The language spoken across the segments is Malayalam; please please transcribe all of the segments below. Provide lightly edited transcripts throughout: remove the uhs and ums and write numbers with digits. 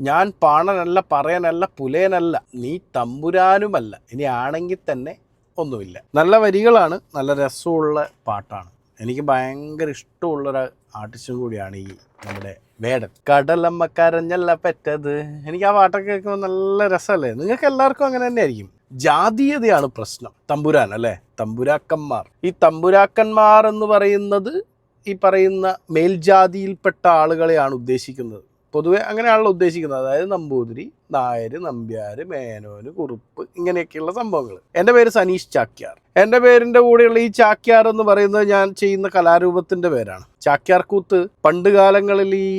ഞാൻ പാണനല്ല, പറയാനല്ല, പുലയനല്ല, നീ തമ്പുരാനുമല്ല, ഇനി ആണെങ്കിൽ തന്നെ ഒന്നുമില്ല. നല്ല വരികളാണ്, നല്ല രസമുള്ള പാട്ടാണ്. എനിക്ക് ഭയങ്കര ഇഷ്ടമുള്ളൊരു ആർട്ടിസ്റ്റും കൂടിയാണ് ഈ നമ്മുടെ വേടൻ. കടലമ്മ കരഞ്ഞല്ല പെറ്റത്. എനിക്ക് ആ പാട്ടൊക്കെ കേൾക്കുമ്പോൾ നല്ല രസമല്ലേ? നിങ്ങൾക്ക് എല്ലാവർക്കും അങ്ങനെ തന്നെ ആയിരിക്കും. ജാതീയതയാണ് പ്രശ്നം. തമ്പുരാൻ അല്ലേ, തമ്പുരാക്കന്മാർ. ഈ തമ്പുരാക്കന്മാർ എന്ന് പറയുന്നത് ഈ പറയുന്ന മേൽജാതിയിൽപ്പെട്ട ആളുകളെയാണ് ഉദ്ദേശിക്കുന്നത്. പൊതുവെ അങ്ങനെയാണല്ലോ ഉദ്ദേശിക്കുന്നത്. അതായത് നമ്പൂതിരി, നായർ, നമ്പ്യാർ, മേനോന്, കുറുപ്പ്, ഇങ്ങനെയൊക്കെയുള്ള സംഭവങ്ങൾ. എൻ്റെ പേര് സനീഷ് ചാക്യാർ. എൻ്റെ പേരിൻ്റെ കൂടെയുള്ള ഈ ചാക്യാർ എന്ന് പറയുന്നത് ഞാൻ ചെയ്യുന്ന കലാരൂപത്തിൻ്റെ പേരാണ്. ചാക്യാർ കൂത്ത് പണ്ട് കാലങ്ങളിൽ ഈ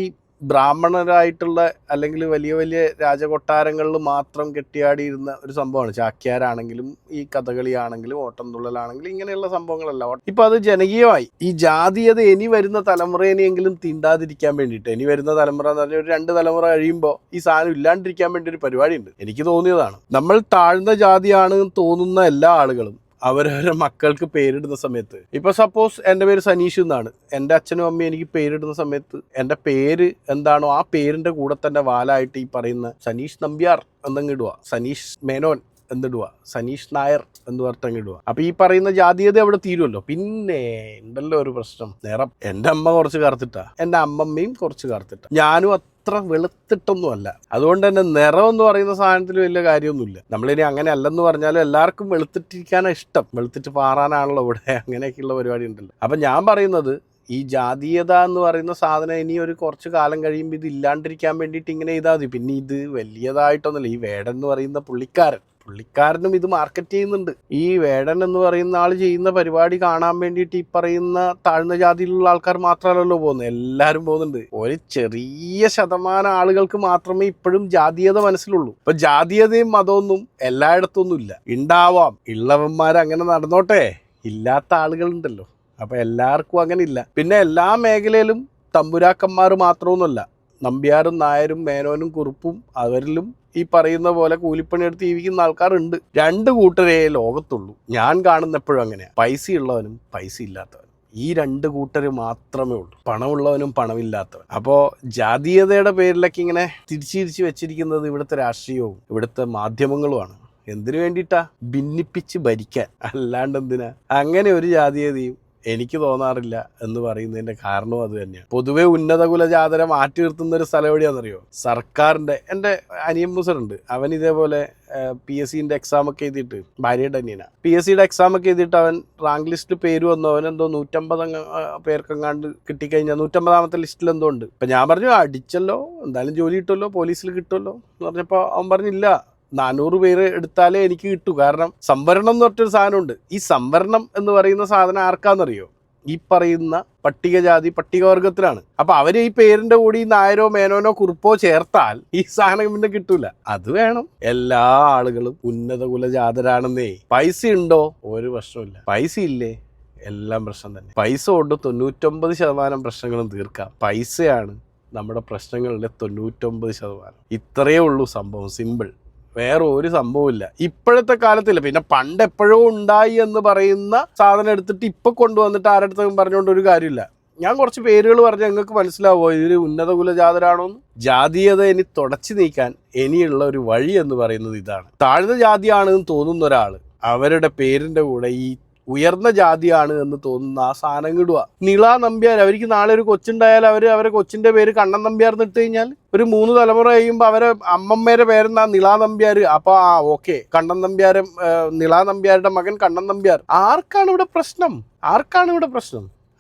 ബ്രാഹ്മണരായിട്ടുള്ള അല്ലെങ്കിൽ വലിയ വലിയ രാജകൊട്ടാരങ്ങളിൽ മാത്രം കെട്ടിയാടിയിരുന്ന ഒരു സംഭവമാണ്. ചാക്യാരാണെങ്കിലും ഈ കഥകളിയാണെങ്കിലും ഓട്ടംതുള്ളലാണെങ്കിലും ഇങ്ങനെയുള്ള സംഭവങ്ങളല്ല. ഇപ്പം അത് ജനകീയമായി. ഈ ജാതീയത ഇനി വരുന്ന തലമുറേനെയെങ്കിലും തീണ്ടാതിരിക്കാൻ വേണ്ടിയിട്ട്, ഇനി വരുന്ന തലമുറ എന്ന് പറഞ്ഞാൽ ഒരു 2 തലമുറ കഴിയുമ്പോൾ ഈ സാധനം ഇല്ലാണ്ടിരിക്കാൻ വേണ്ടി ഒരു പരിപാടിയുണ്ട്. എനിക്ക് തോന്നിയതാണ്. നമ്മൾ താഴ്ന്ന ജാതിയാണ് തോന്നുന്ന എല്ലാ ആളുകളും അവരവരുടെ മക്കൾക്ക് പേരിടുന്ന സമയത്ത്, ഇപ്പൊ സപ്പോസ് എൻ്റെ പേര് സനീഷ് എന്നാണ്, എൻ്റെ അച്ഛനും അമ്മയും എനിക്ക് പേരിടുന്ന സമയത്ത് എൻ്റെ പേര് എന്താണോ ആ പേരിൻ്റെ കൂടെ തന്നെ വാലായിട്ട് ഈ പറയുന്ന സനീഷ് നമ്പ്യാർ എന്നങ്ങിടുക, സനീഷ് മേനോൻ എന്നിടുക, സനീഷ് നായർ എന്ന് പറഞ്ഞിടുക. അപ്പൊ ഈ പറയുന്ന ജാതീയത അവിടെ തീരുമല്ലോ. പിന്നെ ഉണ്ടല്ലോ ഒരു പ്രശ്നം, നിറം. എൻ്റെ അമ്മ കുറച്ച് കറുത്തിട്ടാ, എൻ്റെ അമ്മമ്മയും കുറച്ച് കറുത്തിട്ടാ, ഞാനും അത്ര വെളുത്തിട്ടൊന്നുമല്ല. അതുകൊണ്ട് തന്നെ നിറം എന്ന് പറയുന്ന സാധനത്തിൽ വലിയ കാര്യമൊന്നുമില്ല. നമ്മളിനി അങ്ങനെ അല്ലെന്ന് പറഞ്ഞാലും എല്ലാവർക്കും വെളുത്തിട്ടിരിക്കാനാണ് ഇഷ്ടം. വെളുത്തിട്ട് പാറാനാണല്ലോ ഇവിടെ, അങ്ങനെയൊക്കെയുള്ള പരിപാടി ഉണ്ടല്ലോ. അപ്പം ഞാൻ പറയുന്നത്, ഈ ജാതീയത എന്ന് പറയുന്ന സാധനം ഇനി ഒരു കുറച്ച് കാലം കഴിയുമ്പോൾ ഇത് ഇല്ലാണ്ടിരിക്കാൻ വേണ്ടിയിട്ട് ഇങ്ങനെ ചെയ്താൽ മതി. പിന്നെ ഇത് വലിയതായിട്ടൊന്നുമില്ല. ഈ വേടൻ എന്ന് പറയുന്ന പുള്ളിക്കാരനും ഇത് മാർക്കറ്റ് ചെയ്യുന്നുണ്ട്. ഈ വേടൻ എന്ന് പറയുന്ന ആൾ ചെയ്യുന്ന പരിപാടി കാണാൻ വേണ്ടിയിട്ട് ഈ പറയുന്ന താഴ്ന്ന ജാതിയിലുള്ള ആൾക്കാർ മാത്രമല്ലല്ലോ പോകുന്നത്, എല്ലാവരും പോകുന്നുണ്ട്. ഒരു ചെറിയ ശതമാനം ആളുകൾക്ക് മാത്രമേ ഇപ്പോഴും ജാതീയത മനസ്സിലുള്ളൂ. ഇപ്പൊ ജാതീയതയും മതമൊന്നും എല്ലായിടത്തൊന്നും ഇല്ല. ഉണ്ടാവാം, ഉള്ളവന്മാർ അങ്ങനെ നടന്നോട്ടെ, ഇല്ലാത്ത ആളുകളുണ്ടല്ലോ. അപ്പൊ എല്ലാവർക്കും അങ്ങനെ ഇല്ല. പിന്നെ എല്ലാ മേഖലയിലും തമ്പുരാക്കന്മാർ മാത്രമൊന്നുമല്ല, നമ്പ്യാരും നായരും മേനോനും കുറുപ്പും അവരിലും ഈ പറയുന്ന പോലെ കൂലിപ്പണിയെടുത്ത് ജീവിക്കുന്ന ആൾക്കാരുണ്ട്. 2 കൂട്ടരേ ലോകത്തുള്ളൂ. ഞാൻ കാണുന്ന എപ്പോഴും അങ്ങനെയാണ്. പൈസയുള്ളവനും പൈസ ഇല്ലാത്തവനും, ഈ 2 കൂട്ടർ മാത്രമേ ഉള്ളൂ. പണമുള്ളവനും പണമില്ലാത്തവൻ. അപ്പോൾ ജാതീയതയുടെ പേരിലൊക്കെ ഇങ്ങനെ തിരിച്ച് വെച്ചിരിക്കുന്നത് ഇവിടുത്തെ രാഷ്ട്രീയവും ഇവിടുത്തെ മാധ്യമങ്ങളുമാണ്. എന്തിനു വേണ്ടിയിട്ടാ? ഭിന്നിപ്പിച്ച് ഭരിക്കാൻ, അല്ലാണ്ട് എന്തിനാ? അങ്ങനെ ഒരു ജാതീയതയും എനിക്ക് തോന്നാറില്ല എന്ന് പറയുന്നതിൻ്റെ കാരണം അത് തന്നെയാണ്. പൊതുവെ ഉന്നത കുലജാതരെ മാറ്റി നിർത്തുന്ന ഒരു സ്ഥലം എവിടെയാണെന്നറിയോ? സർക്കാരിൻ്റെ. എൻ്റെ അനിയൻ മുസറുണ്ട്, അവൻ ഇതേപോലെ PSCൻ്റെ എക്സാമൊക്കെ എഴുതിയിട്ട്, ഭാര്യയുടെ അനിയനാണ്, PSCയുടെ എക്സാമൊക്കെ എഴുതിയിട്ട് അവൻ റാങ്ക് ലിസ്റ്റിൽ പേര് വന്നു. അവനെന്തോ 150 പേർക്കെങ്ങാണ്ട് കിട്ടിക്കഴിഞ്ഞാൽ 150ാമത്തെ ലിസ്റ്റിൽ എന്തോ ഉണ്ട്. ഇപ്പം ഞാൻ പറഞ്ഞു, അടിച്ചല്ലോ, എന്തായാലും ജോലി കിട്ടുമല്ലോ, പോലീസിൽ കിട്ടുമല്ലോ എന്ന് പറഞ്ഞപ്പോൾ അവൻ പറഞ്ഞില്ല, 400 പേര് എടുത്താലേ എനിക്ക് കിട്ടൂ. കാരണം സംവരണം എന്ന് പറഞ്ഞൊരു സാധനമുണ്ട്. ഈ സംവരണം എന്ന് പറയുന്ന സാധനം ആർക്കാന്നറിയോ? ഈ പറയുന്ന പട്ടികജാതി പട്ടികവർഗത്തിലാണ്. അപ്പൊ അവര് ഈ പേരിന്റെ കൂടി നായരോ മേനോനോ കുറുപ്പോ ചേർത്താൽ ഈ സാധനം പിന്നെ കിട്ടൂല. അത് വേണം. എല്ലാ ആളുകളും ഉന്നത കുലജാതരാണെന്നേ. പൈസ ഉണ്ടോ? ഒരു പ്രശ്നമില്ല. പൈസ ഇല്ലേ? എല്ലാം പ്രശ്നം തന്നെ. പൈസ കൊണ്ട് 99% പ്രശ്നങ്ങളും തീർക്കാം. പൈസയാണ് നമ്മുടെ പ്രശ്നങ്ങളുടെ 99%. ഇത്രയേ ഉള്ളൂ സംഭവം. സിമ്പിൾ. വേറെ ഒരു സംഭവമില്ല ഇപ്പോഴത്തെ കാലത്തില്ല. പിന്നെ പണ്ട് എപ്പോഴോ ഉണ്ടായി എന്ന് പറയുന്ന സാധനം എടുത്തിട്ട് ഇപ്പൊ കൊണ്ടുവന്നിട്ട് ആരടുത്തും പറഞ്ഞുകൊണ്ട് ഒരു കാര്യമില്ല. ഞാൻ കുറച്ച് പേരുകൾ പറഞ്ഞാൽ നിങ്ങൾക്ക് മനസ്സിലാവുമോ ഇതിൽ ഉന്നത കുലജാതരാണോന്ന്? ജാതീയത ഇനി തുടച്ചു നീക്കാൻ ഇനിയുള്ള ഒരു വഴി എന്ന് പറയുന്നത് ഇതാണ്. താഴ്ന്ന ജാതിയാണെന്ന് തോന്നുന്ന ഒരാൾ അവരുടെ പേരിന്റെ കൂടെ ഈ ഉയർന്ന ജാതിയാണ് എന്ന് തോന്നുന്ന ആ സാധനം ഇടുക. നിള നമ്പ്യാർ. അവർക്ക് നാളെ ഒരു കൊച്ചുണ്ടായാൽ അവരെ കൊച്ചിന്റെ പേര് കണ്ണൻ നമ്പ്യാർ എന്നിട്ട് കഴിഞ്ഞാൽ ഒരു 3 തലമുറ കഴിയുമ്പോൾ അവരെ അമ്മമ്മേരെ പേരെന്താ? നിള നമ്പ്യാർ. അപ്പൊ ഓക്കെ, കണ്ണൻ നമ്പ്യാരും നിള നമ്പ്യാരുടെ മകൻ കണ്ണൻ നമ്പ്യാർ. ആർക്കാണ് ഇവിടെ പ്രശ്നം?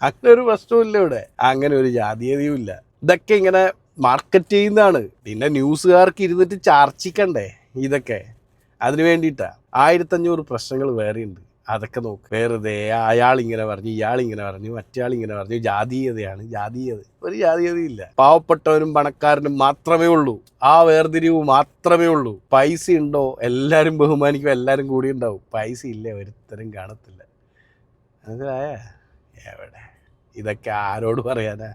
അങ്ങനെ ഒരു പ്രശ്നമില്ല ഇവിടെ. അങ്ങനെ ഒരു ജാതീയതയും ഇല്ല. ഇതൊക്കെ ഇങ്ങനെ മാർക്കറ്റ് ചെയ്യുന്നതാണ്. പിന്നെ ന്യൂസുകാർക്ക് ഇരുന്നിട്ട് ചർച്ചിക്കണ്ടേ ഇതൊക്കെ? അതിന് വേണ്ടിയിട്ടാ. 1500 പ്രശ്നങ്ങൾ വേറെയുണ്ട്. അതൊക്കെ നോക്ക്. വെറുതെ അയാളിങ്ങനെ പറഞ്ഞു, ഇയാളിങ്ങനെ പറഞ്ഞു, മറ്റയാളിങ്ങനെ പറഞ്ഞു. ജാതീയതയാണ് ജാതീയത. ഒരു ജാതീയതയില്ല. പാവപ്പെട്ടവനും പണക്കാരനും മാത്രമേ ഉള്ളൂ. ആ വേർതിരിവ് മാത്രമേ ഉള്ളൂ. പൈസ ഉണ്ടോ? എല്ലാവരും ബഹുമാനിക്കും, എല്ലാവരും കൂടി ഉണ്ടാവും. പൈസ ഇല്ലേ? ഒരുത്തരും കാണത്തില്ല. മനസ്സിലായ? എവിടെ? ഇതൊക്കെ ആരോട് പറയാനാ?